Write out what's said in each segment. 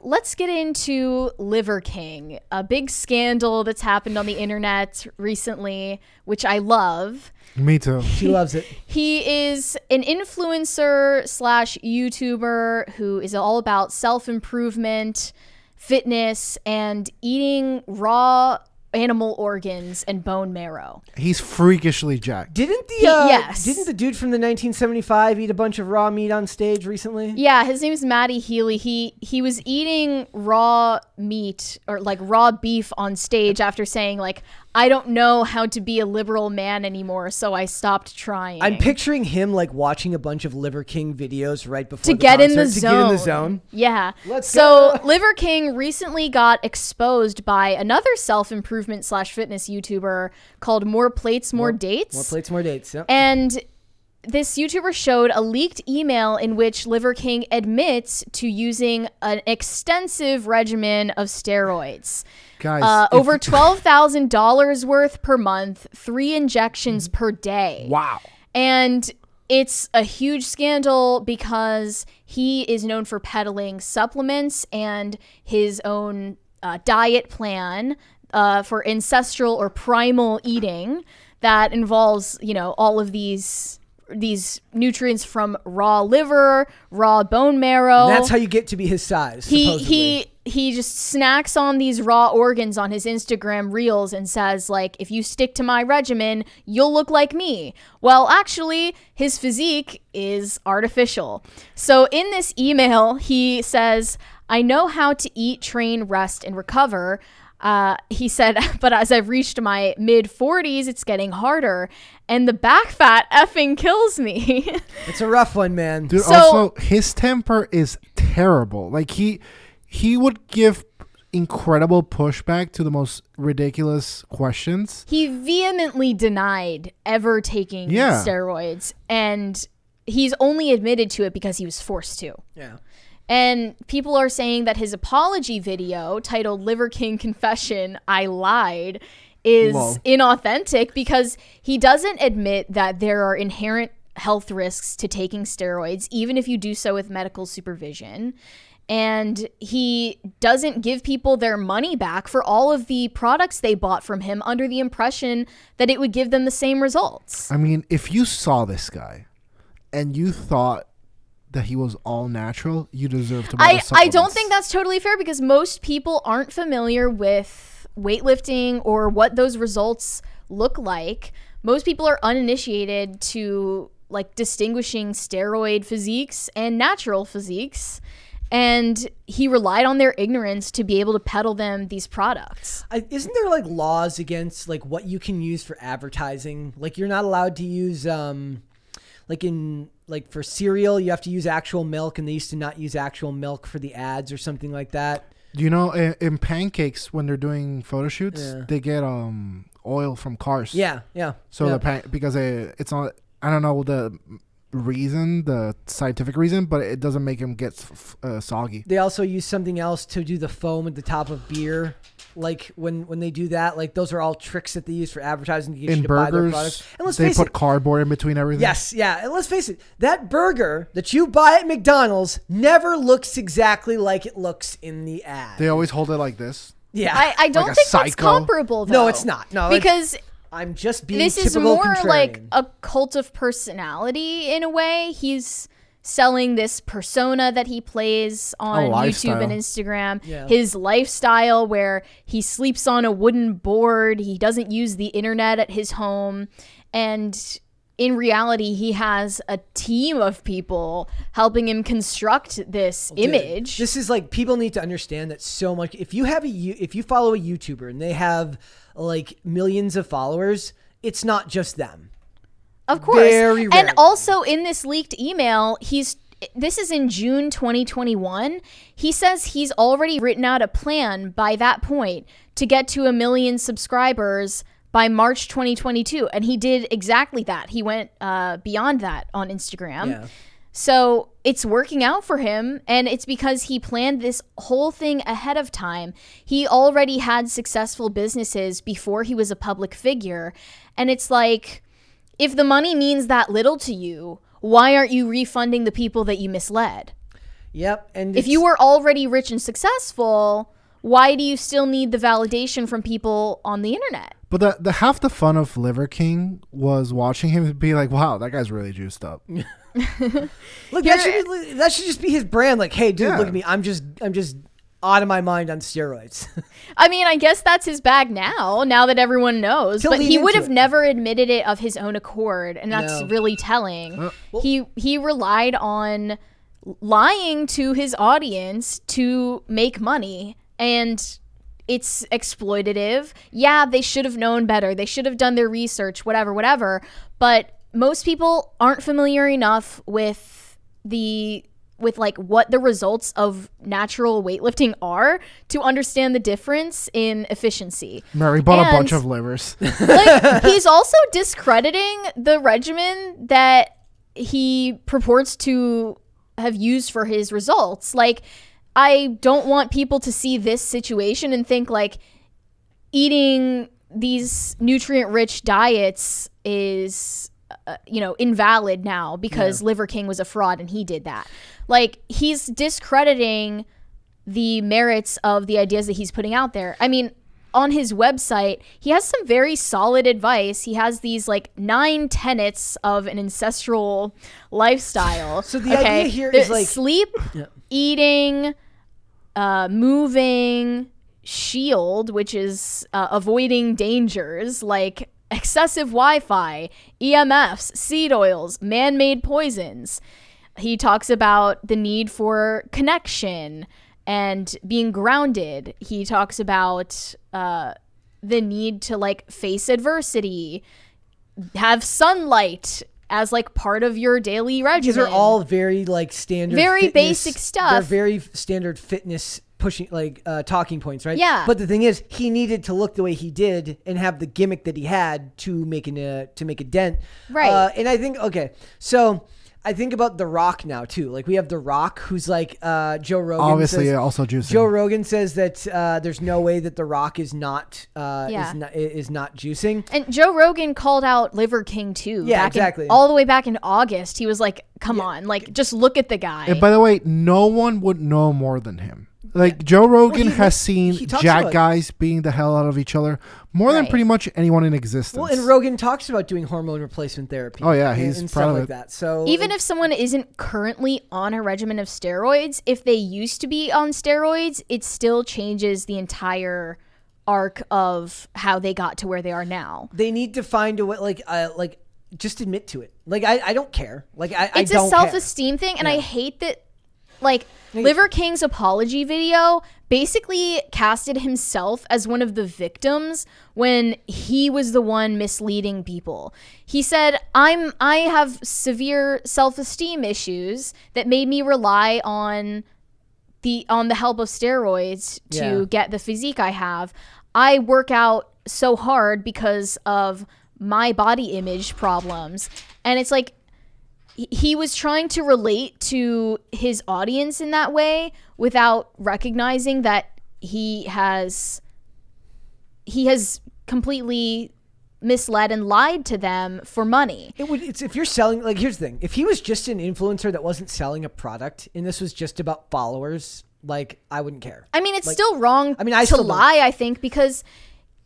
let's get into Liver King, a big scandal that's happened on the internet recently, which I love. Me too. She loves it. He is an influencer / YouTuber who is all about self-improvement, fitness, and eating raw animal organs and bone marrow. He's freakishly jacked. Didn't the dude from the 1975 eat a bunch of raw meat on stage recently? Yeah, his name is Matty Healy. He was eating raw meat or like raw beef on stage after saying like, I don't know how to be a liberal man anymore, so I stopped trying. I'm picturing him like watching a bunch of Liver King videos right before to the get concert, in the to zone. get in the zone. Yeah. Let's so go. Liver King recently got exposed by another self-improvement / fitness YouTuber called More Plates, More Dates. More plates, more dates. Yep. And this YouTuber showed a leaked email in which Liver King admits to using an extensive regimen of steroids. Guys, Over $12,000 worth per month, 3 injections per day. Wow. And it's a huge scandal because he is known for peddling supplements and his own diet plan for ancestral or primal eating that involves, all of these nutrients from raw liver, raw bone marrow. And that's how you get to be his size. Supposedly. He just snacks on these raw organs on his Instagram reels and says, like, if you stick to my regimen, you'll look like me. Well, actually, his physique is artificial. So in this email, he says, I know how to eat, train, rest, and recover. He said, but as I've reached my mid-40s, it's getting harder. And the back fat effing kills me. It's a rough one, man. Dude, also, his temper is terrible. Like, he would give incredible pushback to the most ridiculous questions. He vehemently denied ever taking steroids. And he's only admitted to it because he was forced to. Yeah. And people are saying that his apology video titled Liver King Confession, I Lied, is inauthentic because he doesn't admit that there are inherent health risks to taking steroids, even if you do so with medical supervision. And he doesn't give people their money back for all of the products they bought from him under the impression that it would give them the same results. I mean, if you saw this guy and you thought that he was all natural, you deserve to buy the supplements. I don't think that's totally fair because most people aren't familiar with weightlifting or what those results look like. Most people are uninitiated to like distinguishing steroid physiques and natural physiques. And he relied on their ignorance to be able to peddle them these products. Isn't there like laws against like what you can use for advertising? Like you're not allowed to use for cereal, you have to use actual milk, and they used to not use actual milk for the ads or something like that. Do you know in pancakes when they're doing photo shoots, they get oil from cars? Yeah. So because it's not, I don't know the scientific reason, but it doesn't make them get soggy. They also use something else to do the foam at the top of beer. Like when they do that, like those are all tricks that they use for advertising to get you to buy their products. And they put cardboard in between everything. Yes, yeah. And let's face it, that burger that you buy at McDonald's never looks exactly like it looks in the ad. They always hold it like this. Yeah. I don't think that's comparable, though. No, it's not. No, because I'm just being this is typical more contrarian. like a cult of personality in a way. He's selling this persona that he plays on YouTube and Instagram. Yeah. His lifestyle where he sleeps on a wooden board. He doesn't use the internet at his home. And in reality, he has a team of people helping him construct this image. This is like, people need to understand that so much. If you follow a YouTuber and they have like millions of followers, it's not just them. Of course. Very rarely. And also in this leaked email, this is in June 2021. He says he's already written out a plan by that point to get to 1 million subscribers by March 2022. And he did exactly that. He went beyond that on Instagram. Yeah. So it's working out for him, and it's because he planned this whole thing ahead of time. He already had successful businesses before he was a public figure. And it's like, if the money means that little to you, why aren't you refunding the people that you misled? Yep. And if you were already rich and successful, why do you still need the validation from people on the internet? But the half the fun of Liver King was watching him be like, wow, that guy's really juiced up. Look, that should just be his brand. Like, hey, dude, look at me. I'm just out of my mind on steroids. I mean, I guess that's his bag now that everyone knows. But he would have never admitted it of his own accord, and that's really telling. He relied on lying to his audience to make money, and it's exploitative. Yeah, they should have known better. They should have done their research, whatever. But most people aren't familiar enough with like what the results of natural weightlifting are to understand the difference in efficiency. Mary bought a bunch of livers. Like, he's also discrediting the regimen that he purports to have used for his results. Like, I don't want people to see this situation and think like eating these nutrient-rich diets is invalid now because Liver King was a fraud and he did that. Like, he's discrediting the merits of the ideas that he's putting out there. I mean, on his website, he has some very solid advice. He has these like 9 tenets of an ancestral lifestyle. So the idea here is like sleep, eating, moving, shield, which is avoiding dangers like excessive Wi-Fi, EMFs, seed oils, man-made poisons. He talks about the need for connection and being grounded. He talks about the need to like face adversity, have sunlight as like part of your daily regimen. These are all very like standard, very basic stuff. They're very standard fitness pushing like talking points, right? Yeah. But the thing is, he needed to look the way he did and have the gimmick that he had to make a dent, right? And I think so. I think about The Rock now too. Like, we have The Rock, who's like Joe Rogan. Obviously, also juicing. Joe Rogan says that there's no way that The Rock is not juicing. And Joe Rogan called out Liver King too. Yeah, exactly. All the way back in August, he was like, "Come on, like just look at the guy." And by the way, no one would know more than him. Like, Joe Rogan has seen jack guys beating the hell out of each other more than pretty much anyone in existence. Well, and Rogan talks about doing hormone replacement therapy. Oh yeah, he's and proud stuff of like it. that. So even if someone isn't currently on a regimen of steroids, if they used to be on steroids, it still changes the entire arc of how they got to where they are now. They need to find a way, like just admit to it. Like, I don't care. Like, it's a self-esteem thing, and I hate that. Like, Liver King's apology video basically casted himself as one of the victims when he was the one misleading people. He said, I have severe self-esteem issues that made me rely on the help of steroids to get the physique I have. I work out so hard because of my body image problems. And it's like, he was trying to relate to his audience in that way without recognizing that he has completely misled and lied to them for money. It's if you're selling, like, here's the thing. If he was just an influencer that wasn't selling a product and this was just about followers, like, I wouldn't care. I mean, it's still wrong to lie, I think, because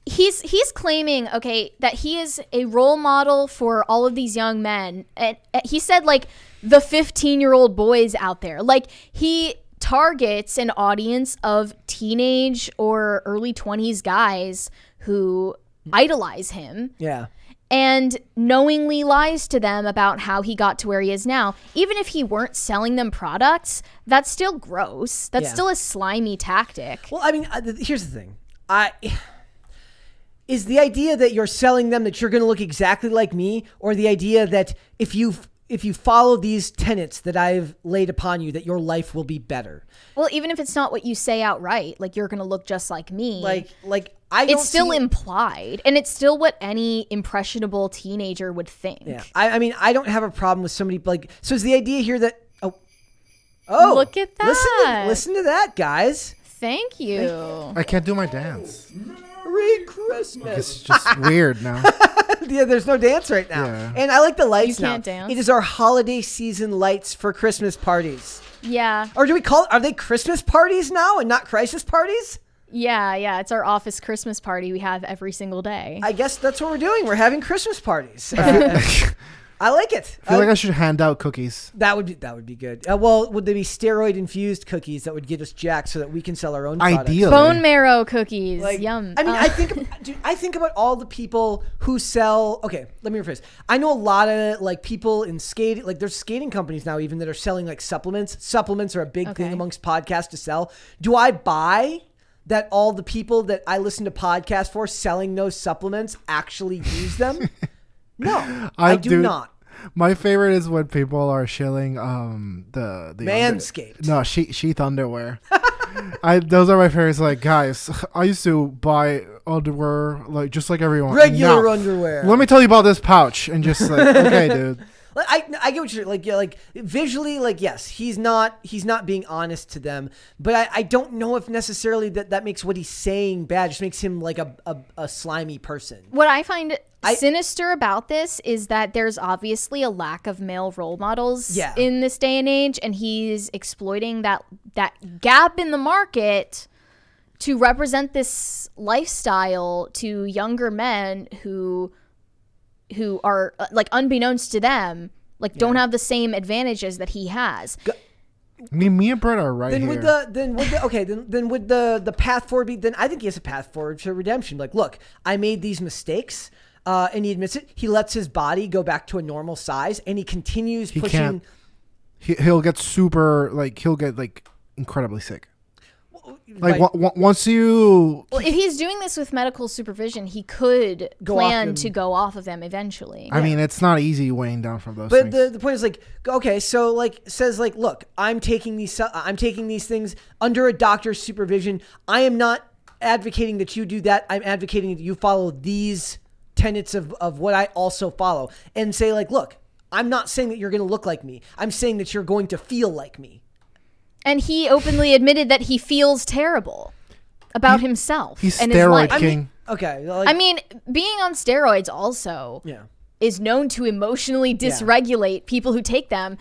he's claiming, that he is a role model for all of these young men. And he said, like, the 15-year-old boys out there. Like, he targets an audience of teenage or early 20s guys who idolize him. Yeah. And knowingly lies to them about how he got to where he is now. Even if he weren't selling them products, that's still gross. That's still a slimy tactic. Well, I mean, here's the thing. Is the idea that you're selling them that you're going to look exactly like me, or the idea that if you follow these tenets that I've laid upon you, that your life will be better? Well, even if it's not what you say outright, like you're going to look just like me. It's still implied, and it's still what any impressionable teenager would think. Yeah, I mean, I don't have a problem with somebody like. So is the idea here that oh, look at that! Listen to that, guys. Thank you. I can't do my dance. Merry Christmas. It's just weird now. Yeah, there's no dance right now. Yeah. And I like the lights now. You can't dance. It is our holiday season lights for Christmas parties. Yeah. Or do we are they Christmas parties now and not crisis parties? Yeah. It's our office Christmas party we have every single day. I guess that's what we're doing. We're having Christmas parties. I like it. I feel like I should hand out cookies. That would be good. Well, would they be steroid infused cookies that would get us jacked so that we can sell our own products? Ideally. Bone marrow cookies. Yum. I mean, I think about all the people who sell. Okay, let me rephrase. I know a lot of like people in skating. Like there's skating companies now even that are selling like supplements. Supplements are a big thing amongst podcasts to sell. Do I buy that all the people that I listen to podcasts for selling those supplements actually use them? No, I do not. My favorite is when people are shilling the Manscaped. sheath underwear. Those are my favorites. Like, guys, I used to buy underwear like just like everyone. Regular underwear. Let me tell you about this pouch, and just like, okay, dude. I get what you're like. Yeah, like visually, like yes, he's not being honest to them, but I don't know if necessarily that makes what he's saying bad. It just makes him like a slimy person. What I find sinister about this is that there's obviously a lack of male role models in this day and age, and he's exploiting that gap in the market to represent this lifestyle to younger men who are like unbeknownst to them, like don't have the same advantages that he has. I mean, me and Brett are right here. Then would the path forward be? Then I think he has a path forward to redemption. Like, look, I made these mistakes, and he admits it. He lets his body go back to a normal size, and he continues pushing. He'll get incredibly sick. Like once you... Well, if he's doing this with medical supervision, he could plan to go off of them eventually. I mean, it's not easy weighing down from those things. But the point is like, okay, so like says like, look, I'm taking these things under a doctor's supervision. I am not advocating that you do that. I'm advocating that you follow these tenets of what I also follow, and say like, look, I'm not saying that you're going to look like me. I'm saying that you're going to feel like me. And he openly admitted that he feels terrible about himself and his steroid life. king. I mean, being on steroids also is known to emotionally dysregulate people who take them.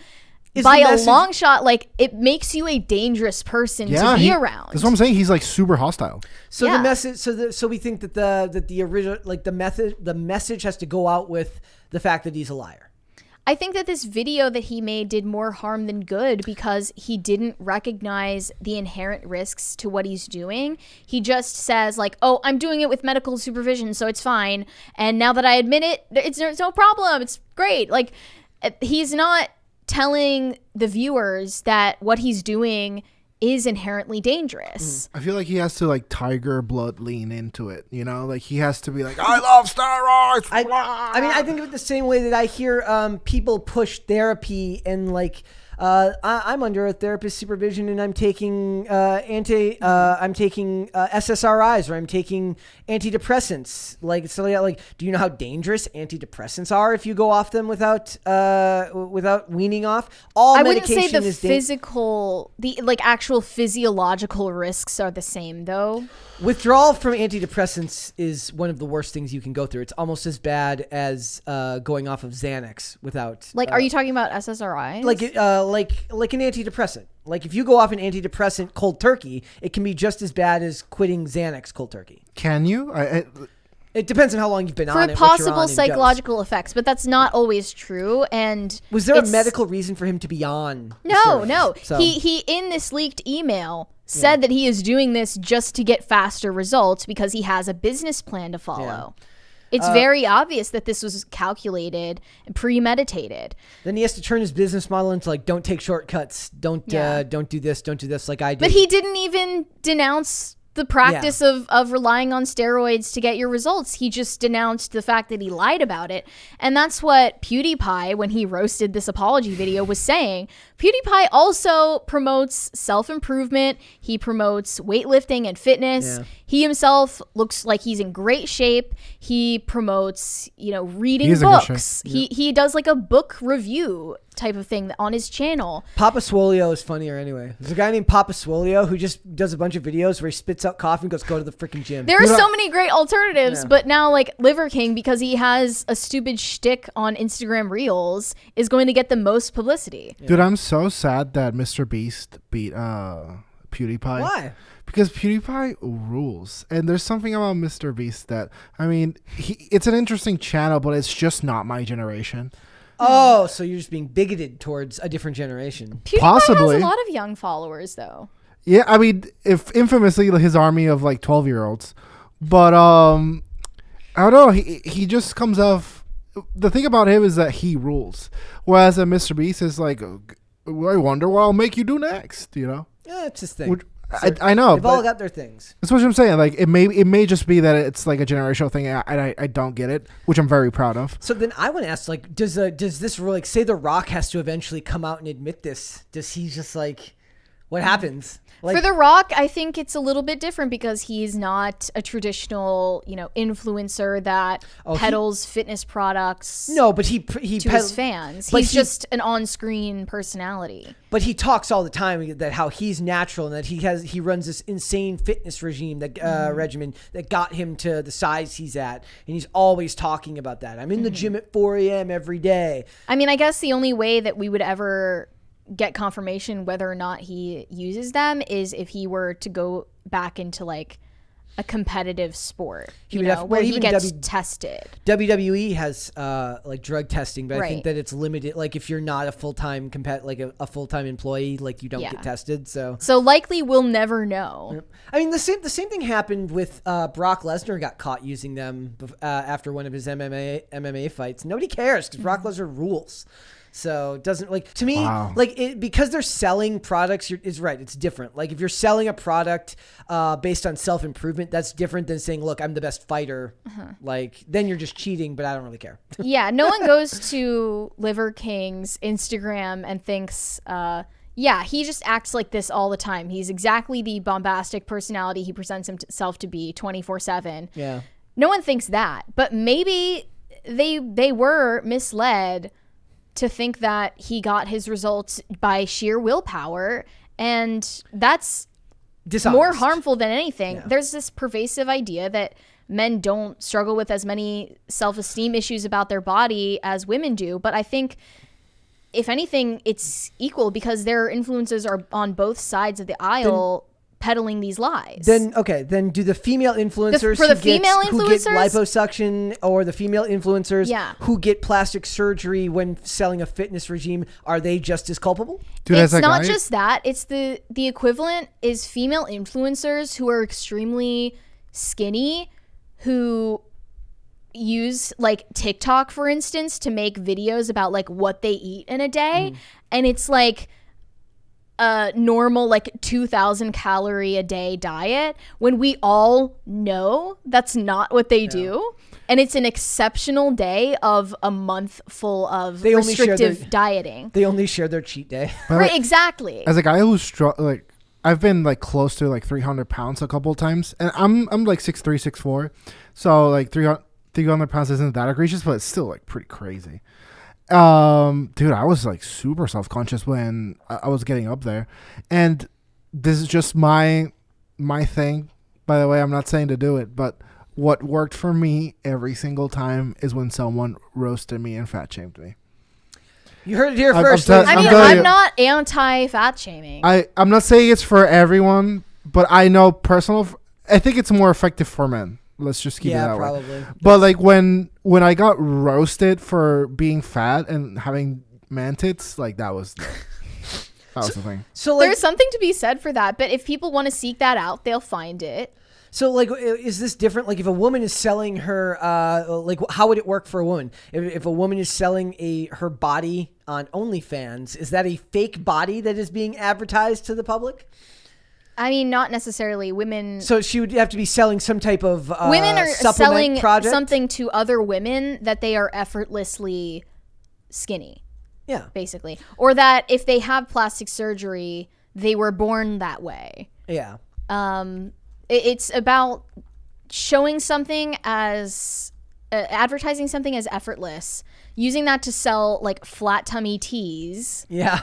By a long shot, like it makes you a dangerous person to be around. That's what I'm saying. He's like super hostile. So the message, so we think that the original, like the message has to go out with the fact that he's a liar. I think that this video that he made did more harm than good because he didn't recognize the inherent risks to what he's doing. He just says like, oh, I'm doing it with medical supervision, so it's fine. And now that I admit it, it's no problem. It's great. Like he's not telling the viewers that what he's doing is inherently dangerous. I feel like he has to like tiger blood lean into it, you know? Like he has to be like, I love steroids. I mean, I think of it the same way that I hear people push therapy and like I'm under a therapist supervision and I'm taking SSRIs or I'm taking antidepressants. Like so, like, do you know how dangerous antidepressants are if you go off them without weaning off? I wouldn't say the physical, the like actual physiological risks are the same though. Withdrawal from antidepressants is one of the worst things you can go through. It's almost as bad as going off of Xanax without. Like, are you talking about SSRIs? Like an antidepressant. Like if you go off an antidepressant cold turkey, it can be just as bad as quitting Xanax cold turkey. Can you? It depends on how long you've been on it. For possible psychological effects, but that's not always true. And was there a medical reason for him to be on? No. So. He in this leaked email said that he is doing this just to get faster results because he has a business plan to follow. Yeah. It's very obvious that this was calculated and premeditated. Then he has to turn his business model into like, don't take shortcuts, don't do this like I did. But he didn't even denounce the practice of relying on steroids to get your results. He just denounced the fact that he lied about it. And that's what PewDiePie, when he roasted this apology video, was saying. PewDiePie also promotes self-improvement. He promotes weightlifting and fitness. Yeah. He himself looks like he's in great shape. He promotes, reading books. He does like a book review type of thing on his channel. Papa Swolio is funnier anyway. There's a guy named Papa Swolio who just does a bunch of videos where he spits out coffee and goes, go to the freaking gym. There are so many great alternatives, but now like Liver King, because he has a stupid shtick on Instagram Reels, is going to get the most publicity. Dude, I'm so sad that Mr. Beast beat PewDiePie. Why? Because PewDiePie rules. And there's something about Mr. Beast that, I mean, it's an interesting channel, but it's just not my generation. Oh, so you're just being bigoted towards a different generation. PewDiePie Possibly. has a lot of young followers, though. Yeah, I mean, if infamously his army of like 12-year-olds. But I don't know, he just comes off. The thing about him is that he rules. Whereas a Mr. Beast is like, I wonder what I'll make you do next, you know? Yeah, it's his thing. I know. They've all got their things. That's what I'm saying. Like it may just be that it's like a generational thing, and I don't get it, which I'm very proud of. So then I want to ask, like, does this like say The Rock has to eventually come out and admit this? Does he just like, what happens? Like, For The Rock, I think it's a little bit different because he's not a traditional, influencer that peddles fitness products. No, but he to his fans. He's just an on-screen personality. But he talks all the time that how he's natural and that he runs this insane fitness regime that regimen that got him to the size he's at, and he's always talking about that. I'm in the gym at 4 a.m. every day. I mean, I guess the only way that we would ever get confirmation whether or not he uses them is if he were to go back into like a competitive sport, where he gets tested. WWE has like drug testing, but Right. I think that it's limited. Like if you're not a full-time a full-time employee, like you don't get tested. So likely we'll never know. I mean, the same thing happened with Brock Lesnar got caught using them after one of his MMA fights. Nobody cares because Brock Lesnar rules. So it doesn't to me, because they're selling products is right. It's different. Like if you're selling a product based on self-improvement, that's different than saying, look, I'm the best fighter. Like then you're just cheating, but I don't really care. Yeah. No one goes to Liver King's Instagram and thinks, he just acts like this all the time. He's exactly the bombastic personality he presents himself to be 24/7. Yeah. No one thinks that, but maybe they were misled to think that he got his results by sheer willpower, and that's dishonest. More harmful than anything. Yeah. There's this pervasive idea that men don't struggle with as many self-esteem issues about their body as women do, but I think if anything it's equal because their influences are on both sides of the aisle peddling these lies. Then do the female influencers who get liposuction or the female influencers who get plastic surgery when selling a fitness regime, are they just as culpable? Dude, it's not just that. It's the equivalent is female influencers who are extremely skinny who use like TikTok, for instance, to make videos about like what they eat in a day. And it's like a normal like 2,000 calorie a day diet when we all know that's not what they do, and it's an exceptional day of a month full of restrictive dieting. They only share their cheat day. Right, exactly. As a guy who's I've been like close to like 300 pounds a couple of times, and I'm like 6'3", 6'4", so like 300 pounds isn't that egregious, but it's still like pretty crazy. Dude, I was like super self-conscious when I was getting up there, and this is just my thing. By the way, I'm not saying to do it, but what worked for me every single time is when someone roasted me and fat shamed me. You heard it here first. I'm not anti-fat shaming. I'm not saying it's for everyone, but I know I think it's more effective for men. Let's just keep it that probably. way. But like when I got roasted for being fat and having man tits, like that was the thing. So like, there's something to be said for that. But if people want to seek that out, they'll find it. So like, is this different? Like if a woman is selling her, like how would it work for a woman? If a woman is selling her body on OnlyFans, is that a fake body that is being advertised to the public? I mean, not necessarily. Women. So she would have to be selling some type of women are selling project? Something to other women that they are effortlessly skinny. Yeah, basically, or that if they have plastic surgery, they were born that way. Yeah. It's about showing something as advertising something as effortless, using that to sell like flat tummy teas. Yeah.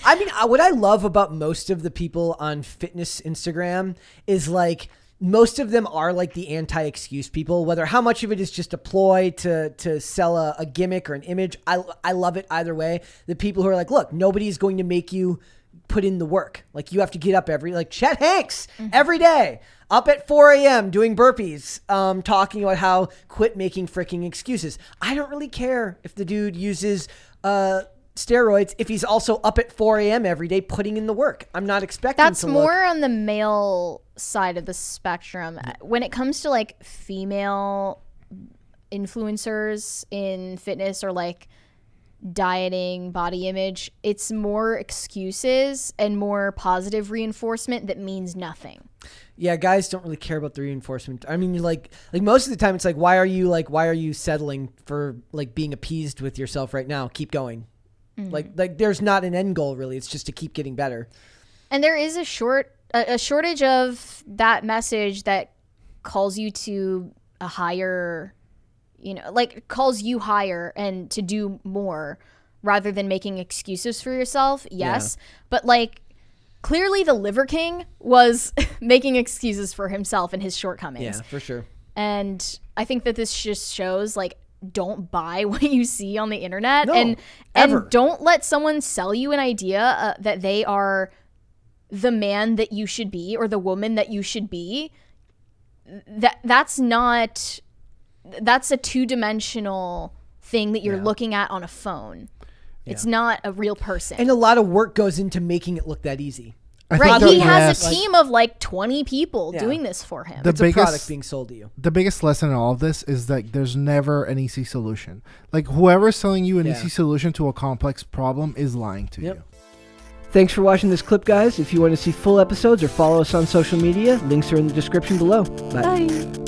I mean, what I love about most of the people on fitness Instagram is like most of them are like the anti-excuse people, whether how much of it is just a ploy to sell a gimmick or an image. I love it either way. The people who are like, look, nobody's going to make you put in the work. Like you have to get up like Chet Hanks every day, up at 4 a.m. doing burpees, talking about how quit making freaking excuses. I don't really care if the dude uses steroids if he's also up at 4 a.m. every day putting in the work. I'm not expecting That's to more on the male side of the spectrum. When it comes to like female influencers in fitness or like dieting, body image, it's more excuses and more positive reinforcement that means nothing. Yeah, guys don't really care about the reinforcement. I mean, like most of the time it's like why are you settling for like being appeased with yourself right now? Keep going. Like there's not an end goal really. It's just to keep getting better. And there is a shortage of that message that calls you to a higher, like calls you higher and to do more rather than making excuses for yourself. Yes. Yeah. But like clearly the Liver King was making excuses for himself and his shortcomings. Yeah, for sure. And I think that this just shows like don't buy what you see on the internet and don't let someone sell you an idea that they are the man that you should be or the woman that you should be. That's a two-dimensional thing that you're looking at on a phone. Yeah. It's not a real person. And a lot of work goes into making it look that easy. Right, he has a team of like 20 people doing this for him. It's a product being sold to you. The biggest lesson in all of this is that there's never an easy solution. Like whoever's selling you an easy solution to a complex problem is lying to you. Thanks for watching this clip, guys. If you want to see full episodes or follow us on social media, links are in the description below. Bye.